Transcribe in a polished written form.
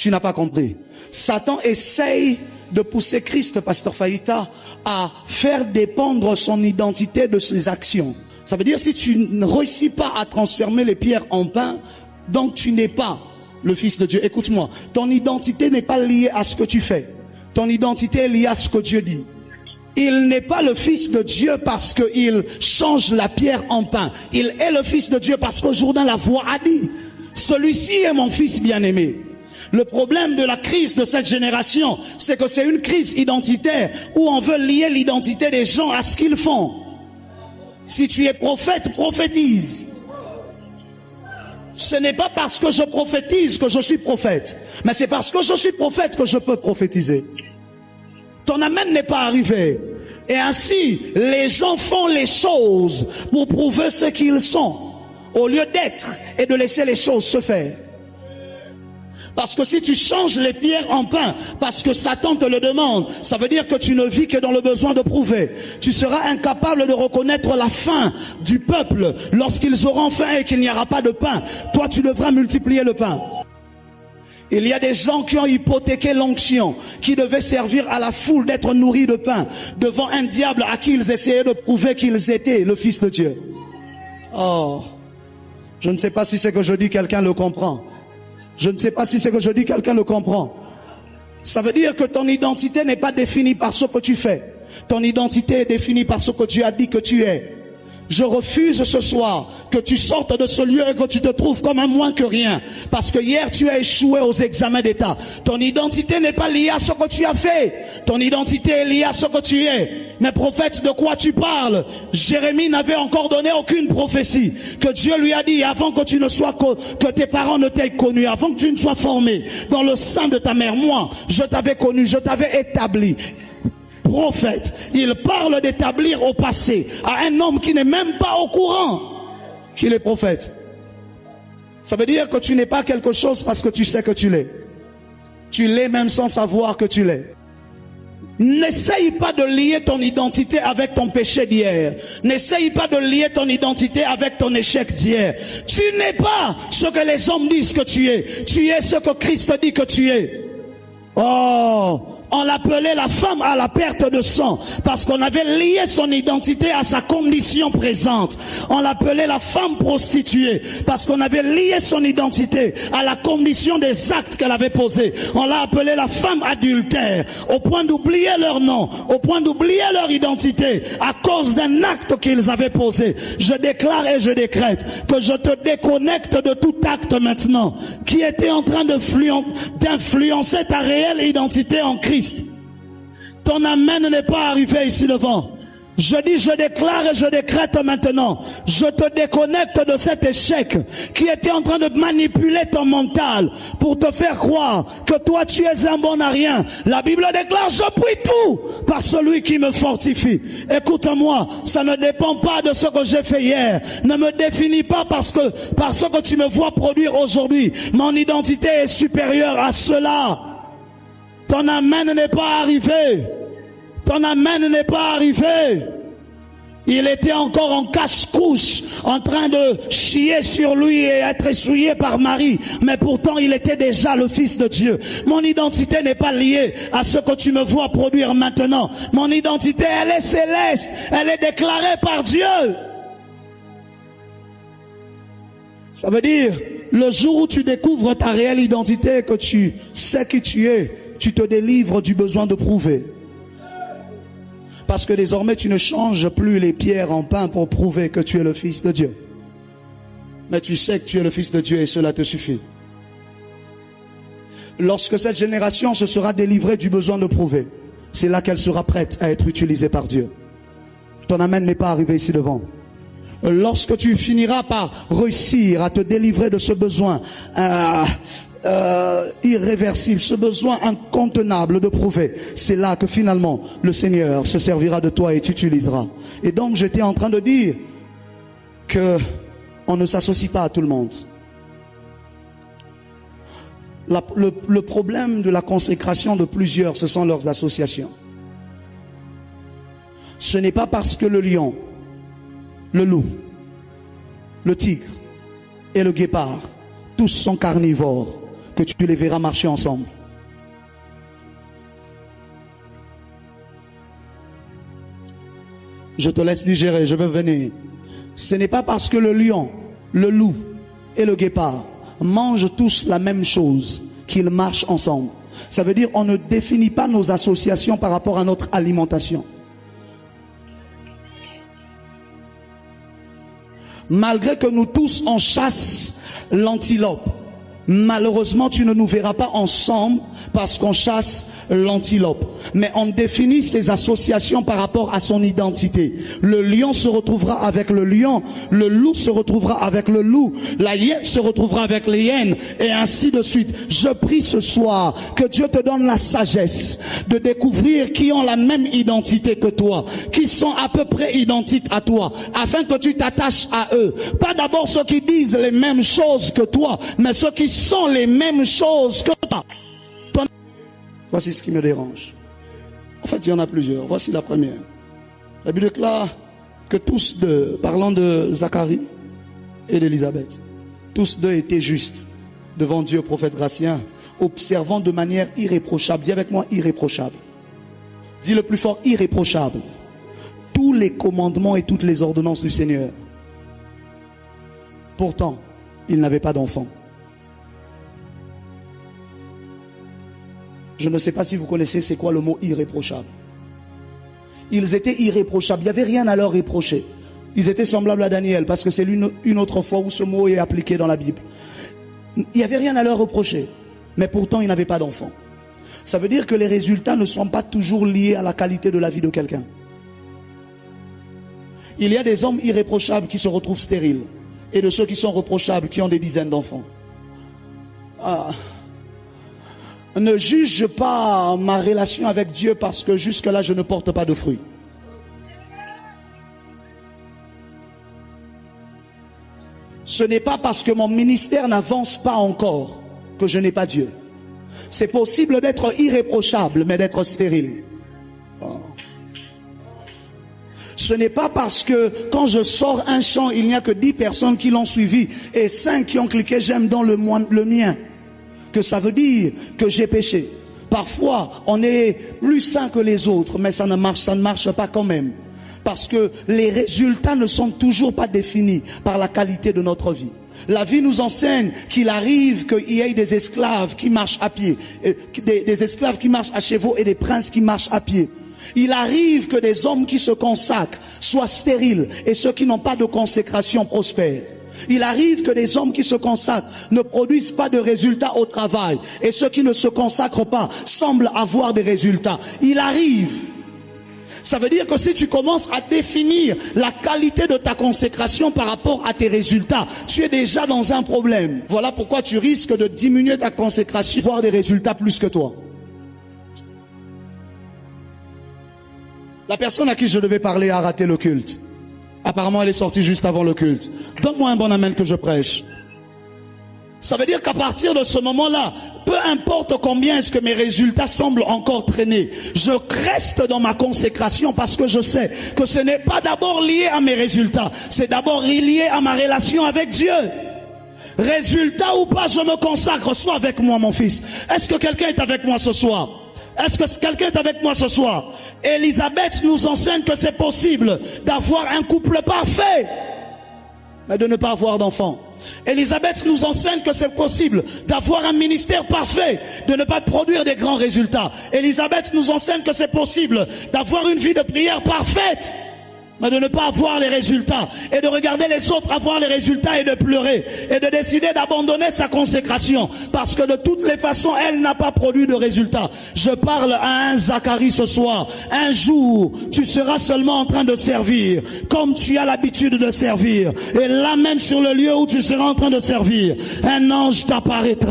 Tu n'as pas compris. Satan essaye de pousser Christ, pasteur Faïta, à faire dépendre son identité de ses actions. Ça veut dire si tu ne réussis pas à transformer les pierres en pain, donc tu n'es pas le Fils de Dieu. Écoute-moi, ton identité n'est pas liée à ce que tu fais. Ton identité est liée à ce que Dieu dit. Il n'est pas le Fils de Dieu parce qu'il change la pierre en pain. Il est le Fils de Dieu parce qu'au Jourdain la voix a dit, celui-ci est mon Fils bien-aimé. Le problème de la crise de cette génération, c'est que c'est une crise identitaire où on veut lier l'identité des gens à ce qu'ils font. Si tu es prophète, prophétise. Ce n'est pas parce que je prophétise que je suis prophète, mais c'est parce que je suis prophète que je peux prophétiser. Ton amen n'est pas arrivé. Et ainsi, les gens font les choses pour prouver ce qu'ils sont, au lieu d'être et de laisser les choses se faire. Parce que si tu changes les pierres en pain, parce que Satan te le demande, ça veut dire que tu ne vis que dans le besoin de prouver. Tu seras incapable de reconnaître la faim du peuple lorsqu'ils auront faim et qu'il n'y aura pas de pain. Toi, tu devras multiplier le pain. Il y a des gens qui ont hypothéqué l'onction, qui devaient servir à la foule d'être nourris de pain, devant un diable à qui ils essayaient de prouver qu'ils étaient le Fils de Dieu. Oh, je ne sais pas si ce que je dis, quelqu'un le comprend. Je ne sais pas si ce que je dis, quelqu'un le comprend. Ça veut dire que ton identité n'est pas définie par ce que tu fais. Ton identité est définie par ce que Dieu a dit que tu es. Je refuse ce soir que tu sortes de ce lieu et que tu te trouves comme un moins que rien. Parce que hier tu as échoué aux examens d'État. Ton identité n'est pas liée à ce que tu as fait. Ton identité est liée à ce que tu es. Mais prophète, de quoi tu parles? Jérémie n'avait encore donné aucune prophétie. Que Dieu lui a dit avant que tu ne sois, que tes parents ne t'aient connu, avant que tu ne sois formé dans le sein de ta mère. Moi, je t'avais connu, je t'avais établi. Prophète, il parle d'établir au passé à un homme qui n'est même pas au courant qu'il est prophète. Ça veut dire que tu n'es pas quelque chose parce que tu sais que tu l'es. Tu l'es même sans savoir que tu l'es. N'essaye pas de lier ton identité avec ton péché d'hier. N'essaye pas de lier ton identité avec ton échec d'hier. Tu n'es pas ce que les hommes disent que tu es. Tu es ce que Christ dit que tu es. Oh, on l'appelait la femme à la perte de sang parce qu'on avait lié son identité à sa condition présente. On l'appelait la femme prostituée parce qu'on avait lié son identité à la condition des actes qu'elle avait posés. On l'a appelée la femme adultère au point d'oublier leur nom, au point d'oublier leur identité à cause d'un acte qu'ils avaient posé. Je déclare et je décrète que je te déconnecte de tout acte maintenant qui était en train d'influencer ta réelle identité en Christ. Ton amen n'est pas arrivé ici devant. Je dis, je déclare et je décrète maintenant. Je te déconnecte de cet échec qui était en train de manipuler ton mental pour te faire croire que toi tu es un bon à rien. La Bible déclare, je prie tout par celui qui me fortifie. Écoute-moi, ça ne dépend pas de ce que j'ai fait hier. Ne me définis pas parce que tu me vois produire aujourd'hui. Mon identité est supérieure à cela. Ton amen n'est pas arrivé. Ton amen n'est pas arrivé. Il était encore en cache-couche, en train de chier sur lui et être essuyé par Marie. Mais pourtant, il était déjà le Fils de Dieu. Mon identité n'est pas liée à ce que tu me vois produire maintenant. Mon identité, elle est céleste. Elle est déclarée par Dieu. Ça veut dire, le jour où tu découvres ta réelle identité, que tu sais qui tu es, tu te délivres du besoin de prouver. Parce que désormais, tu ne changes plus les pierres en pain pour prouver que tu es le Fils de Dieu. Mais tu sais que tu es le Fils de Dieu et cela te suffit. Lorsque cette génération se sera délivrée du besoin de prouver, c'est là qu'elle sera prête à être utilisée par Dieu. Ton amen n'est pas arrivé ici devant. Lorsque tu finiras par réussir à te délivrer de ce besoin irréversible, ce besoin incontenable de prouver, c'est là que finalement le Seigneur se servira de toi et t'utilisera. Et donc j'étais en train de dire que on ne s'associe pas à tout le monde. Le problème de la consécration de plusieurs, ce sont leurs associations. Ce n'est pas parce que le lion, le loup, le tigre et le guépard, tous sont carnivores, que tu les verras marcher ensemble. Je te laisse digérer, je veux venir. Ce n'est pas parce que le lion, le loup et le guépard mangent tous la même chose qu'ils marchent ensemble. Ça veut dire qu'on ne définit pas nos associations par rapport à notre alimentation. Malgré que nous tous on chasse l'antilope, malheureusement tu ne nous verras pas ensemble parce qu'on chasse l'antilope. Mais on définit ses associations par rapport à son identité. Le lion se retrouvera avec le lion, le loup se retrouvera avec le loup, la hyène se retrouvera avec les hyènes, et ainsi de suite. Je prie ce soir que Dieu te donne la sagesse de découvrir qui ont la même identité que toi, qui sont à peu près identiques à toi, afin que tu t'attaches à eux. Pas d'abord ceux qui disent les mêmes choses que toi, mais ceux qui sont les mêmes choses que toi. Voici ce qui me dérange. En fait, il y en a plusieurs. Voici la première. La Bible déclare que tous deux, parlant de Zacharie et d'Élisabeth, tous deux étaient justes devant Dieu, prophète Gratien, observant de manière irréprochable. Dis avec moi, irréprochable. Dis le plus fort, irréprochable. Tous les commandements et toutes les ordonnances du Seigneur. Pourtant, ils n'avaient pas d'enfants. Je ne sais pas si vous connaissez c'est quoi le mot irréprochable. Ils étaient irréprochables, il n'y avait rien à leur reprocher. Ils étaient semblables à Daniel parce que c'est une autre fois où ce mot est appliqué dans la Bible. Il n'y avait rien à leur reprocher, mais pourtant ils n'avaient pas d'enfants. Ça veut dire que les résultats ne sont pas toujours liés à la qualité de la vie de quelqu'un. Il y a des hommes irréprochables qui se retrouvent stériles et de ceux qui sont reprochables qui ont des dizaines d'enfants. Ne juge pas ma relation avec Dieu parce que jusque-là je ne porte pas de fruits. Ce n'est pas parce que mon ministère n'avance pas encore que je n'ai pas Dieu. C'est possible d'être irréprochable mais d'être stérile. Ce n'est pas parce que quand je sors un chant, il n'y a que 10 personnes qui l'ont suivi et 5 qui ont cliqué j'aime dans le mien, que ça veut dire que j'ai péché. Parfois, on est plus saint que les autres, mais ça ne marche pas quand même. Parce que les résultats ne sont toujours pas définis par la qualité de notre vie. La vie nous enseigne qu'il arrive qu'il y ait des esclaves qui marchent à pied, des esclaves qui marchent à chevaux et des princes qui marchent à pied. Il arrive que des hommes qui se consacrent soient stériles et ceux qui n'ont pas de consécration prospèrent. Il arrive que des hommes qui se consacrent ne produisent pas de résultats au travail et ceux qui ne se consacrent pas semblent avoir des résultats. Il arrive. Ça veut dire que si tu commences à définir la qualité de ta consécration par rapport à tes résultats, tu es déjà dans un problème. Voilà pourquoi tu risques de diminuer ta consécration, voir des résultats plus que toi. La personne à qui je devais parler a raté le culte. Apparemment, elle est sortie juste avant le culte. Donne-moi un bon amen que je prêche. Ça veut dire qu'à partir de ce moment-là, peu importe combien est-ce que mes résultats semblent encore traîner, je reste dans ma consécration parce que je sais que ce n'est pas d'abord lié à mes résultats, c'est d'abord lié à ma relation avec Dieu. Résultat ou pas, je me consacre. Sois avec moi, mon fils. Est-ce que quelqu'un est avec moi ce soir? Est-ce que quelqu'un est avec moi ce soir? Élisabeth nous enseigne que c'est possible d'avoir un couple parfait, mais de ne pas avoir d'enfants. Élisabeth nous enseigne que c'est possible d'avoir un ministère parfait, de ne pas produire des grands résultats. Élisabeth nous enseigne que c'est possible d'avoir une vie de prière parfaite, mais de ne pas avoir les résultats, et de regarder les autres avoir les résultats et de pleurer, et de décider d'abandonner sa consécration, parce que de toutes les façons, elle n'a pas produit de résultats. Je parle à un Zacharie ce soir. Un jour, tu seras seulement en train de servir, comme tu as l'habitude de servir. Et là même sur le lieu où tu seras en train de servir, un ange t'apparaîtra.